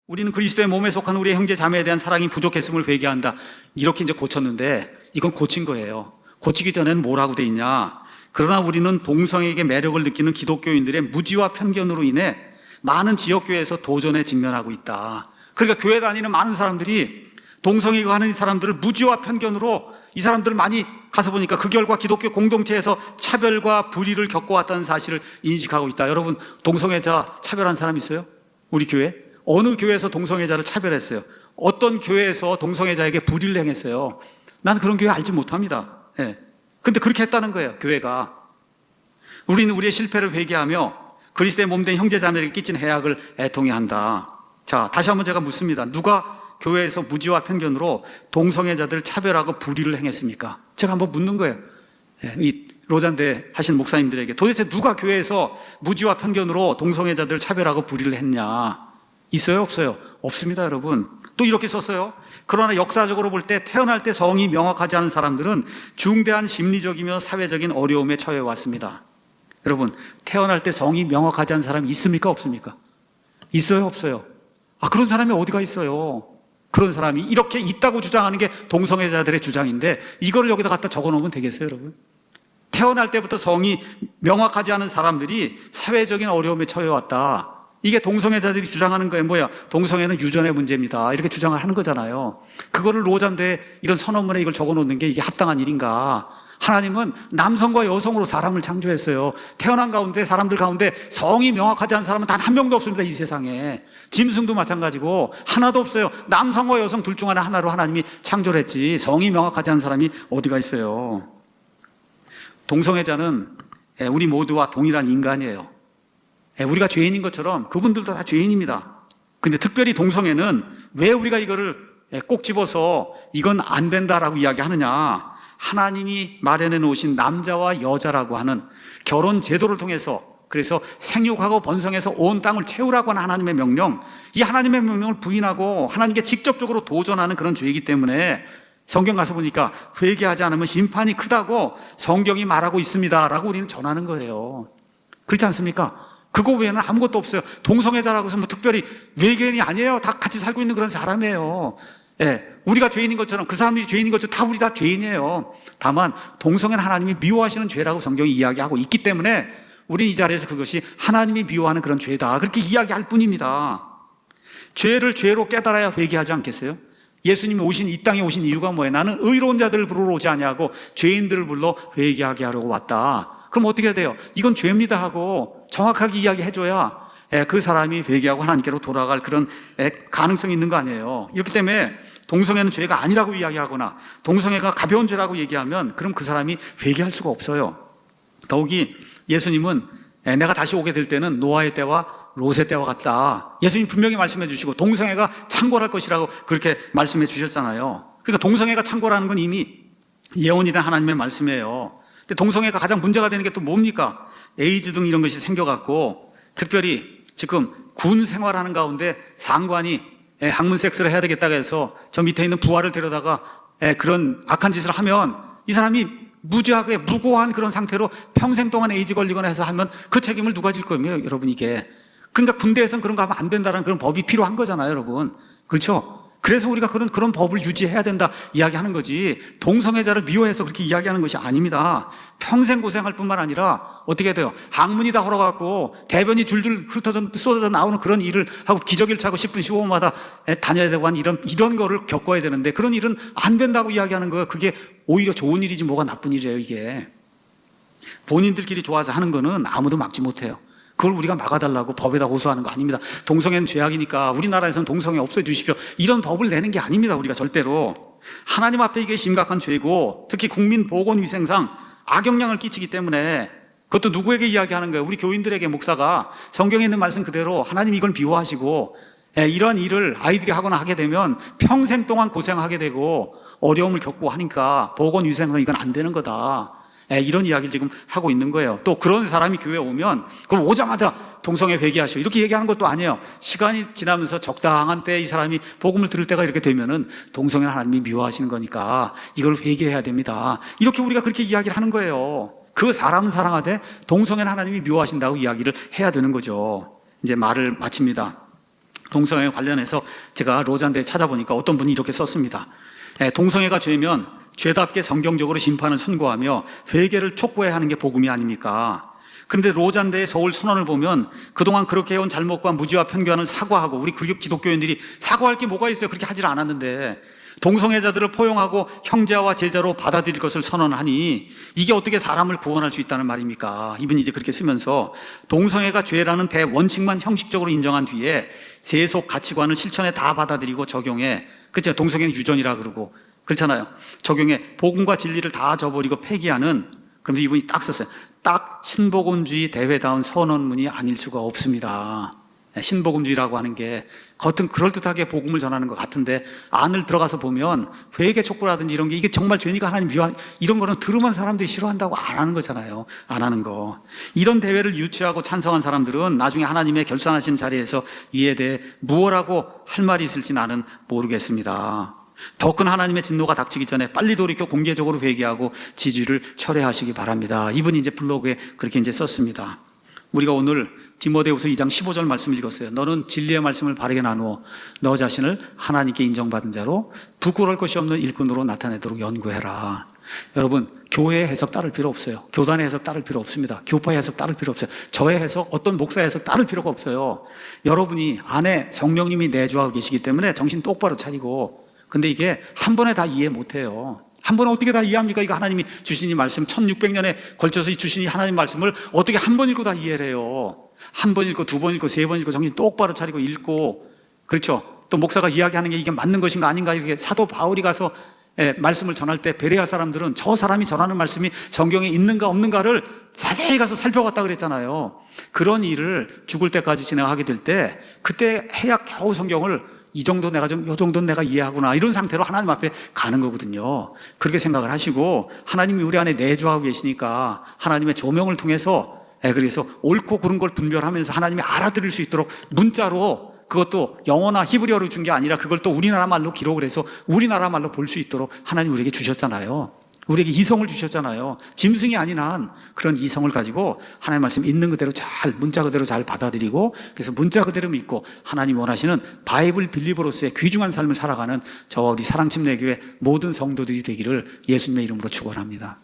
우리는 그리스도의 몸에 속한 우리의 형제 자매에 대한 사랑이 부족했음을 회개한다. 이렇게 이제 고쳤는데 이건 고친 거예요. 고치기 전에는 뭐라고 돼 있냐? 그러나 우리는 동성에게 매력을 느끼는 기독교인들의 무지와 편견으로 인해 많은 지역교회에서 도전에 직면하고 있다. 그러니까 교회 다니는 많은 사람들이 동성애가 하는 사람들을 무지와 편견으로 이 사람들을 많이 가서 보니까 그 결과 기독교 공동체에서 차별과 불의를 겪어왔다는 사실을 인식하고 있다. 여러분, 동성애자 차별한 사람 있어요? 우리 교회? 어느 교회에서 동성애자를 차별했어요? 어떤 교회에서 동성애자에게 불의를 행했어요? 난 그런 교회 알지 못합니다. 예. 근데 그렇게 했다는 거예요, 교회가. 우리는 우리의 실패를 회개하며 그리스도의 몸된 형제자매에게 끼친 해악을 애통해야 한다. 자, 다시 한번 제가 묻습니다. 누가 교회에서 무지와 편견으로 동성애자들을 차별하고 불의를 행했습니까? 제가 한번 묻는 거예요. 예, 이 로잔대 하신 목사님들에게 도대체 누가 교회에서 무지와 편견으로 동성애자들을 차별하고 불의를 했냐? 있어요? 없어요? 없습니다, 여러분. 또 이렇게 썼어요. 그러나 역사적으로 볼 때 태어날 때 성이 명확하지 않은 사람들은 중대한 심리적이며 사회적인 어려움에 처해 왔습니다. 여러분, 태어날 때 성이 명확하지 않은 사람이 있습니까? 없습니까? 있어요? 없어요? 그런 사람이 어디가 있어요? 그런 사람이 이렇게 있다고 주장하는 게 동성애자들의 주장인데 이거를 여기다 갖다 적어 놓으면 되겠어요, 여러분? 태어날 때부터 성이 명확하지 않은 사람들이 사회적인 어려움에 처해 왔다. 이게 동성애자들이 주장하는 거예요. 뭐야? 동성애는 유전의 문제입니다. 이렇게 주장을 하는 거잖아요. 그거를 로잔대 이런 선언문에 이걸 적어 놓는 게 이게 합당한 일인가? 하나님은 남성과 여성으로 사람을 창조했어요. 태어난 가운데 사람들 가운데 성이 명확하지 않은 사람은 단 한 명도 없습니다, 이 세상에. 짐승도 마찬가지고 하나도 없어요. 남성과 여성 둘 중 하나로 하나님이 창조를 했지 성이 명확하지 않은 사람이 어디가 있어요? 동성애자는 우리 모두와 동일한 인간이에요. 우리가 죄인인 것처럼 그분들도 다 죄인입니다. 근데 특별히 동성애는 왜 우리가 이거를 꼭 집어서 이건 안 된다라고 이야기하느냐? 하나님이 마련해 놓으신 남자와 여자라고 하는 결혼 제도를 통해서, 그래서 생육하고 번성해서 온 땅을 채우라고 하는 하나님의 명령, 이 하나님의 명령을 부인하고 하나님께 직접적으로 도전하는 그런 죄이기 때문에 성경 가서 보니까 회개하지 않으면 심판이 크다고 성경이 말하고 있습니다라고 우리는 전하는 거예요. 그렇지 않습니까? 그거 외에는 아무것도 없어요. 동성애자라고 해서 뭐 특별히 외계인이 아니에요. 다 같이 살고 있는 그런 사람이에요. 예, 우리가 죄인인 것처럼 그 사람들이 죄인인 것처럼 다 우리 다 죄인이에요. 다만 동성애는 하나님이 미워하시는 죄라고 성경이 이야기하고 있기 때문에 우리는 이 자리에서 그것이 하나님이 미워하는 그런 죄다 그렇게 이야기할 뿐입니다. 죄를 죄로 깨달아야 회개하지 않겠어요? 예수님이 이 땅에 오신 이유가 뭐예요? 나는 의로운 자들을 부르러 오지 아니하고 죄인들을 불러 회개하게 하려고 왔다. 그럼 어떻게 해야 돼요? 이건 죄입니다 하고 정확하게 이야기해줘야 그 사람이 회개하고 하나님께로 돌아갈 그런 가능성이 있는 거 아니에요. 이렇기 때문에 동성애는 죄가 아니라고 이야기하거나 동성애가 가벼운 죄라고 얘기하면 그럼 그 사람이 회개할 수가 없어요. 더욱이 예수님은 내가 다시 오게 될 때는 노아의 때와 롯의 때와 같다. 예수님 분명히 말씀해 주시고 동성애가 창궐할 것이라고 그렇게 말씀해 주셨잖아요. 그러니까 동성애가 창궐하는 건 이미 예언이 된 하나님의 말씀이에요. 근데 동성애가 가장 문제가 되는 게 또 뭡니까? 에이즈 등 이런 것이 생겨갖고 특별히 지금 군 생활하는 가운데 상관이 학문 섹스를 해야 되겠다고 해서 저 밑에 있는 부하를 데려다가 그런 악한 짓을 하면 이 사람이 무지하게 무고한 그런 상태로 평생 동안 에이즈 걸리거나 해서 하면 그 책임을 누가 질 거예요, 여러분 이게. 그러니까 군대에서는 그런 거 하면 안 된다는 그런 법이 필요한 거잖아요, 여러분. 그렇죠? 그래서 우리가 그런 법을 유지해야 된다 이야기하는 거지 동성애자를 미워해서 그렇게 이야기하는 것이 아닙니다. 평생 고생할 뿐만 아니라 어떻게 해야 돼요? 항문이 다 얼어갖고 대변이 줄줄 쏟아져 나오는 그런 일을 하고 기저귀를 차고 10분 15분마다 다녀야 되고 한 이런 거를 겪어야 되는데 그런 일은 안 된다고 이야기하는 거예요. 그게 오히려 좋은 일이지 뭐가 나쁜 일이에요, 이게. 본인들끼리 좋아서 하는 거는 아무도 막지 못해요. 그걸 우리가 막아달라고 법에다 고소하는 거 아닙니다. 동성애는 죄악이니까 우리나라에서는 동성애 없애주십시오. 이런 법을 내는 게 아닙니다. 우리가 절대로. 하나님 앞에 이게 심각한 죄고 특히 국민 보건위생상 악영향을 끼치기 때문에 그것도 누구에게 이야기하는 거예요? 우리 교인들에게 목사가 성경에 있는 말씀 그대로 하나님 이걸 미워하시고 이런 일을 아이들이 하거나 하게 되면 평생 동안 고생하게 되고 어려움을 겪고 하니까 보건위생상 이건 안 되는 거다. 이런 이야기를 지금 하고 있는 거예요. 또 그런 사람이 교회에 오면 그럼 오자마자 동성애 회개하시오 이렇게 얘기하는 것도 아니에요. 시간이 지나면서 적당한 때에 이 사람이 복음을 들을 때가 이렇게 되면은 동성애는 하나님이 미워하시는 거니까 이걸 회개해야 됩니다. 이렇게 우리가 그렇게 이야기를 하는 거예요. 그 사람은 사랑하되 동성애는 하나님이 미워하신다고 이야기를 해야 되는 거죠. 이제 말을 마칩니다. 동성애 관련해서 제가 로잔대에 찾아보니까 어떤 분이 이렇게 썼습니다. 동성애가 죄면 죄답게 성경적으로 심판을 선고하며 회개를 촉구해야 하는 게 복음이 아닙니까? 그런데 로잔대의 서울 선언을 보면 그동안 그렇게 해온 잘못과 무지와 편견을 사과하고, 우리 기독교인들이 사과할 게 뭐가 있어요? 그렇게 하질 않았는데 동성애자들을 포용하고 형제와 제자로 받아들일 것을 선언하니 이게 어떻게 사람을 구원할 수 있다는 말입니까? 이분이 이제 그렇게 쓰면서 동성애가 죄라는 대원칙만 형식적으로 인정한 뒤에 세속 가치관을 실천에 다 받아들이고 적용해, 그렇죠? 동성애는 유전이라 그러고 그렇잖아요. 적용해 복음과 진리를 다 저버리고 폐기하는, 그러면서 이분이 딱 썼어요. 딱 신복음주의 대회다운 선언문이 아닐 수가 없습니다. 신복음주의라고 하는 게 겉은 그럴듯하게 복음을 전하는 것 같은데 안을 들어가서 보면 회개 촉구라든지 이런 게 이게 정말 죄니까 하나님 미워하는, 이런 거는 들으면 사람들이 싫어한다고 안 하는 거잖아요. 안 하는 거. 이런 대회를 유치하고 찬성한 사람들은 나중에 하나님의 결산하시는 자리에서 이에 대해 무엇라고 할 말이 있을지 나는 모르겠습니다. 더 큰 하나님의 진노가 닥치기 전에 빨리 돌이켜 공개적으로 회개하고 지지를 철회하시기 바랍니다. 이분이 이제 블로그에 그렇게 이제 썼습니다. 우리가 오늘 디모데후서 2장 15절 말씀을 읽었어요. 너는 진리의 말씀을 바르게 나누어 너 자신을 하나님께 인정받은 자로 부끄러울 것이 없는 일꾼으로 나타내도록 연구해라. 여러분, 교회의 해석 따를 필요 없어요. 교단의 해석 따를 필요 없습니다. 교파의 해석 따를 필요 없어요. 저의 해석, 어떤 목사의 해석 따를 필요가 없어요. 여러분이 안에 성령님이 내주하고 계시기 때문에 정신 똑바로 차리고, 근데 이게 한 번에 다 이해 못해요. 한 번에 어떻게 다 이해합니까? 이거 하나님이 주신 이 말씀, 1600년에 걸쳐서 주신 이 하나님 말씀을 어떻게 한 번 읽고 다 이해를 해요? 한 번 읽고, 두 번 읽고, 세 번 읽고, 정신 똑바로 차리고 읽고, 그렇죠? 또 목사가 이야기하는 게 이게 맞는 것인가 아닌가, 이렇게 사도 바울이 가서 말씀을 전할 때 베레아 사람들은 저 사람이 전하는 말씀이 성경에 있는가 없는가를 자세히 가서 살펴봤다 그랬잖아요. 그런 일을 죽을 때까지 진행하게 될 때 그때 해야 겨우 성경을 이 정도 내가 좀, 요 정도는 내가 이해하구나, 이런 상태로 하나님 앞에 가는 거거든요. 그렇게 생각을 하시고, 하나님이 우리 안에 내주하고 계시니까 하나님의 조명을 통해서, 그래서 옳고 그른 걸 분별하면서 하나님이 알아들을 수 있도록 문자로, 그것도 영어나 히브리어로 준 게 아니라 그걸 또 우리나라 말로 기록을 해서 우리나라 말로 볼 수 있도록 하나님 우리에게 주셨잖아요. 우리에게 이성을 주셨잖아요. 짐승이 아닌 한 그런 이성을 가지고 하나님 말씀 있는 그대로 잘, 문자 그대로 잘 받아들이고, 그래서 문자 그대로 믿고 하나님 원하시는 바이블 빌리버로서의 귀중한 삶을 살아가는 저와 우리 사랑침례교회 모든 성도들이 되기를 예수님의 이름으로 축원합니다.